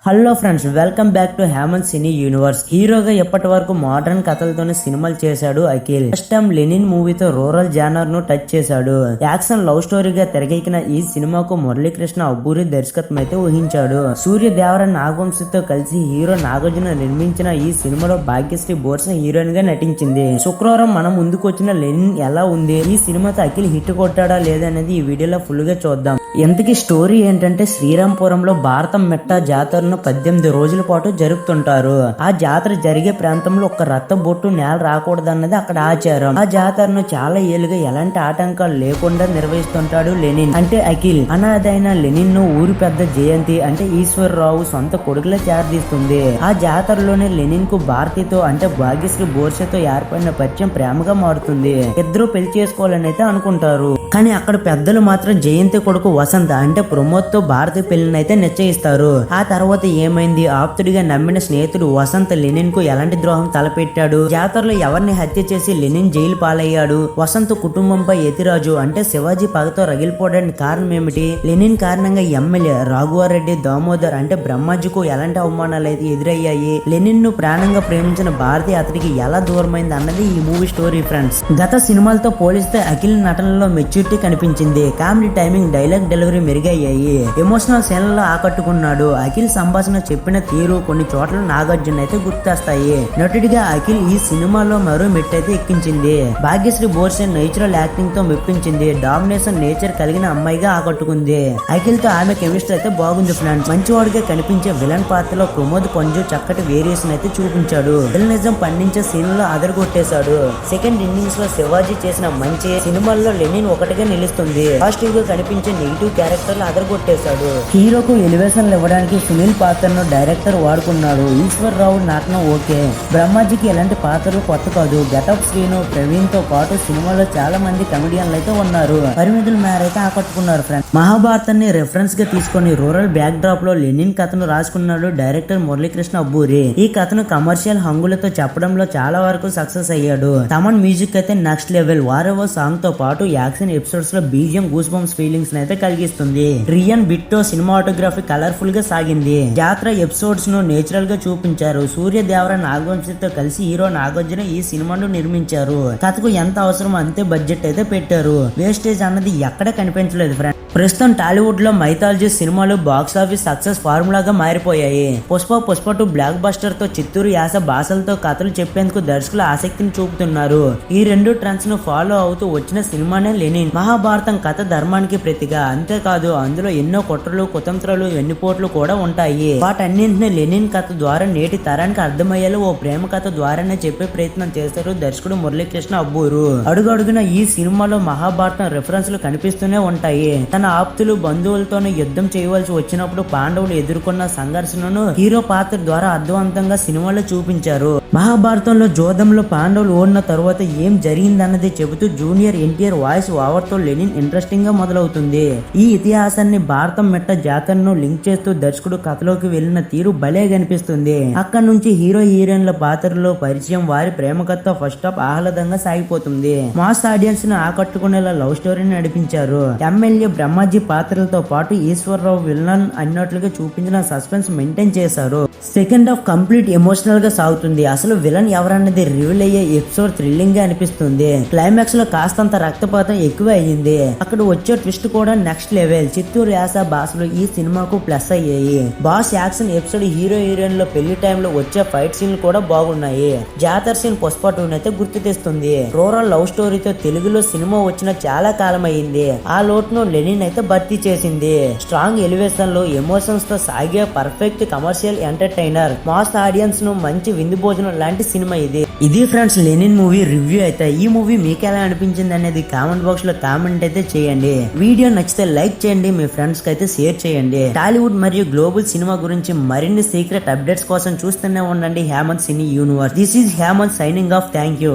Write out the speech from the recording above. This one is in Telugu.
Hello friends, welcome back to Hemanth cine universe. హీరోగా ఇప్పటి వరకు మోడర్న్ కథలతోనే సినిమాలు చేశాడు అఖిల్. ఫస్ట్ టైం లెనిన్ మూవీతో రూరల్ జానర్ ను టచ్ చేశాడు. యాక్షన్ లవ్ స్టోరీగా తెరకెక్కిన ఈ సినిమాకు మురళీకృష్ణ అబ్బూరి దర్శకత్వం అయితే ఊహించాడు. సూర్య దేవర నాగవంశితో కలిసి హీరో నాగార్జున నిర్మించిన ఈ సినిమాలో భాగ్యశ్రీ బోర్స హీరోయిన్ గా నటించింది. శుక్రవారం మన ముందుకు వచ్చిన లెనిన్ ఎలా ఉంది, ఈ సినిమాతో అఖిల్ హిట్ కొట్టాడా లేదనేది ఈ వీడియోలో ఫుల్ గా చూద్దాం. ఎంతకీ స్టోరీ ఏంటంటే, శ్రీరాంపురంలో భారతం మెట్ట జాతర 18 రోజుల పాటు జరుపుతుంటారు. ఆ జాతర జరిగే ప్రాంతంలో ఒక్క రక్త బొట్టు నేల రాకూడదన్నది అక్కడ ఆచారం. ఆ జాతరను చాలా ఏళ్ళుగా ఎలాంటి ఆటంకాలు లేకుండా నిర్వహిస్తుంటాడు లెనిన్. అంటే అఖిల్ అనాథైన లెనిన్ ను ఊరి పెద్ద జయంతి అంటే ఈశ్వరరావు సొంత కొడుకులా చేరదీస్తుంది. ఆ జాతరలోనే లెనిన్ కు భారతితో అంటే భాగ్యశ్రీ బోర్సతో ఏర్పడిన పరిచయం ప్రేమగా మారుతుంది. ఇద్దరు పెళ్లి చేసుకోవాలని అయితే అనుకుంటారు. కానీ అక్కడ పెద్దలు మాత్రం జయంతి కొడుకు వసంత అంటే ప్రమోద్ తో భారతి పెళ్లిని అయితే నిశ్చయిస్తారు. ఆ తర్వాత ఏమైంది, ఆప్తుడిగా నమ్మిన స్నేహితుడు వసంత్ లెనిన్ కు ఎలాంటి ద్రోహం తలపెట్టాడు, జాతరలో ఎవరిని హత్య చేసి లెనిన్ జైలు పాలయ్యాడు, వసంత్ కుటుంబంపై యతిరాజు అంటే శివాజీ పగతో రగిలిపోవడానికి కారణం ఏమిటి, లెనిన్ కారణంగా ఎమ్మెల్యే రాఘవారెడ్డి దామోదర్ అంటే బ్రహ్మాజీకు ఎలాంటి అవమానాలు అయితే ఎదురయ్యాయి, లెనిన్ ను ప్రాణంగా ప్రేమించిన భారతి అతడికి ఎలా దూరమైంది అన్నది ఈ మూవీ స్టోరీ ఫ్రెండ్స్. గత సినిమాలతో పోలిస్తే అఖిల్ నటనలో మెచ్యూరిటీ కనిపించింది. కామెడీ టైమింగ్, డైలాగ్ డెలివరీ మెరుగయ్యాయి. ఎమోషనల్ సీన్లలో ఆకట్టుకున్నాడు. అఖిల్ సంభాషణ చెప్పిన తీరు కొన్ని చోట్ల నాగార్జున అయితే గుర్తొస్తాయి. నటుడిగా అఖిల్ ఈ సినిమాలో మరో మెట్టు అయితే ఎక్కించింది. భాగ్యశ్రీ బోర్సే నేచురల్ యాక్టింగ్ తో మెప్పించింది. డామినేషన్ నేచర్ కలిగిన అమ్మాయిగా ఆకట్టుకుంది. అఖిల్ తో ఆమె కెమిస్ట్రీ అయితే బాగుంది ఫ్రెండ్స్. మంచివాడిగా కనిపించే విలన్ పాత్రలో ప్రమోద్ పంజు చక్కటి వేరియేషన్ అయితే చూపించాడు. విలనిజం పండించే సీన్లో అదరగొట్టేశాడు. సెకండ్ ఇన్నింగ్స్ లో శివాజీ చేసిన మంచి సినిమాల్లో లెనిన్ ఒకటిగా నిలుస్తుంది. పాజిటివ్ గా కనిపించే నెగిటివ్ క్యారెక్టర్లు అదరగొట్టేశాడు. హీరోకు ఎలివేషన్లు ఇవ్వడానికి సునీల్ పాత్రను డైరెక్టర్ వాడుకున్నాడు. ఈశ్వరరావు నటన ఓకే. బ్రహ్మాజీకి ఎలాంటి పాత్రలు కొత్త కాదు. గెటప్ శ్రీను, ప్రవీణ్ తో పాటు సినిమాలో చాలా మంది కమెడియన్లు అయితే ఉన్నారు. పరిమితుల మేర అయితే ఆకట్టుకున్నారు ఫ్రెండ్స్. మహాభారతాన్ని రెఫరెన్స్ గా తీసుకొని రూరల్ బ్యాక్ డ్రాప్ లో లెనిన్ కథను రాసుకున్నాడు డైరెక్టర్ మురళీకృష్ణ అబ్బూరి. ఈ కథను కమర్షియల్ హంగులతో చెప్పడంలో చాలా వరకు సక్సెస్ అయ్యాడు. తమన్ మ్యూజిక్ అయితే నెక్స్ట్ లెవెల్. వారెవో సాంగ్ తో పాటు యాక్షన్ ఎపిసోడ్స్ లో బీజియం గూస్ బంప్స్ ఫీలింగ్స్ అయితే కలిగిస్తుంది. రియన్ బిట్టో సినిమాటోగ్రఫీ కలర్ఫుల్ గా సాగింది. జాతర ఎపిసోడ్స్ ను నేచురల్ గా చూపించారు. సూర్య దేవర నాగవంశితో కలిసి హీరో నాగార్జున ఈ సినిమాను నిర్మించారు. కథకు ఎంత అవసరం అంతే బడ్జెట్ అయితే పెట్టారు. వేస్టేజ్ అన్నది ఎక్కడ కనిపించలేదు ఫ్రెండ్. ప్రస్తుతం టాలీవుడ్ లో మైథాలజీ సినిమాలు బాక్సాఫీస్ సక్సెస్ ఫార్ములాగా మారిపోయాయి. పుష్ప 2 బ్లాక్ బస్టర్ తో చిత్తూరు యాస భాషలతో కథలు చెప్పేందుకు దర్శకులు ఆసక్తిని చూపుతున్నారు. ఈ రెండు ట్రెండ్స్ ను ఫాలో అవుతూ వచ్చిన సినిమానే లెనిన్. మహాభారతం కథ ధర్మానికి ప్రతిగా. అంతేకాదు అందులో ఎన్నో కుట్రలు, కుతంత్రాలు, వెన్నుపోట్లు కూడా ఉంటాయి. వాటన్నింటినీ లెనిన్ కథ ద్వారా నేటి తరానికి అర్థమయ్యేలా ఓ ప్రేమ కథ ద్వారానే చెప్పే ప్రయత్నం చేశారు దర్శకుడు మురళీకృష్ణ అబ్బూరు. అడుగడుగున ఈ సినిమాలో మహాభారతం రిఫరెన్స్లు కనిపిస్తూనే ఉంటాయి. తన ఆప్తులు, బంధువులతోనే యుద్ధం చేయవలసి వచ్చినప్పుడు పాండవులు ఎదుర్కొన్న సంఘర్షణను హీరో పాత్ర ద్వారా అర్థవంతంగా సినిమాలో చూపించారు. మహాభారతంలో జోదంలో పాండవులు ఓడిన తర్వాత ఏం జరిగిందన్నది చెబుతూ జూనియర్ ఎన్టీఆర్ వాయిస్ ఓవర్ తో లెనిన్ ఇంట్రెస్టింగ్ గా మొదలవుతుంది. ఈ ఇతిహాసాన్ని భారతం మెట్ట జాతరను లింక్ చేస్తూ దర్శకుడు కథలోకి వెళ్లిన తీరు భలే కనిపిస్తుంది. అక్కడ నుంచి హీరో హీరోయిన్ల పాత్రలో పరిచయం, వారి ప్రేమ కథ ఫస్ట్ హాఫ్ ఆహ్లాదంగా సాగిపోతుంది. మాస్ ఆడియన్స్ ను ఆకట్టుకునేలా లవ్ స్టోరీని నడిపించారు. ఎమ్మెల్యే బ్రహ్మాజీ పాత్రలతో పాటు ఈశ్వరరావు విలన్ అన్నట్లుగా చూపించిన సస్పెన్స్ మెయింటైన్ చేశారు. సెకండ్ హాఫ్ కంప్లీట్ ఎమోషనల్ గా సాగుతుంది. అసలు విలన్ ఎవరన్నది రివీల్ అయ్యే ఎపిసోడ్ థ్రిల్లింగ్ గా అనిపిస్తుంది. క్లైమాక్స్ లో కాస్తంత రక్తపాతం ఎక్కువ అయ్యింది. అక్కడ వచ్చే ట్విస్ట్ కూడా నెక్స్ట్ లెవెల్. చిత్తూరు యాస భాషలు ఈ సినిమాకు ప్లస్ అయ్యాయి. Boss action episode, hero heroine లో పెళ్లి టైంలో వచ్చే ఫైట్ సీన్లు కూడా బాగున్నాయి. జాతర సీన్ పుష్ప 2 అయితే గుర్తు తెస్తుంది. రూరల్ లవ్ స్టోరీతో తెలుగులో సినిమా వచ్చిన చాలా కాలం అయింది. ఆ లోటును లెనిన్ అయితే భర్తీ చేసింది. స్ట్రాంగ్ ఎలివేషన్ లో ఎమోషన్స్ తో సాగే perfect commercial entertainer. Mass audience ను మంచి విందు భోజనం లాంటి సినిమా ఇది ఫ్రెండ్స్ లెనిన్ మూవీ రివ్యూ అయితే. ఈ మూవీ మీకు ఎలా అనిపించింది అనేది కామెంట్ బాక్స్ లో కామెంట్ అయితే చేయండి. వీడియో నచ్చితే లైక్ చేయండి, మీ ఫ్రెండ్స్ కి అయితే షేర్ చేయండి. టాలీవుడ్ మరియు గ్లోబల్ సినిమా గురించి మరిన్ని సీక్రెట్ అప్డేట్స్ కోసం చూస్తూనే ఉండండి Hemant cine universe. This is Hemant signing off. Thank you.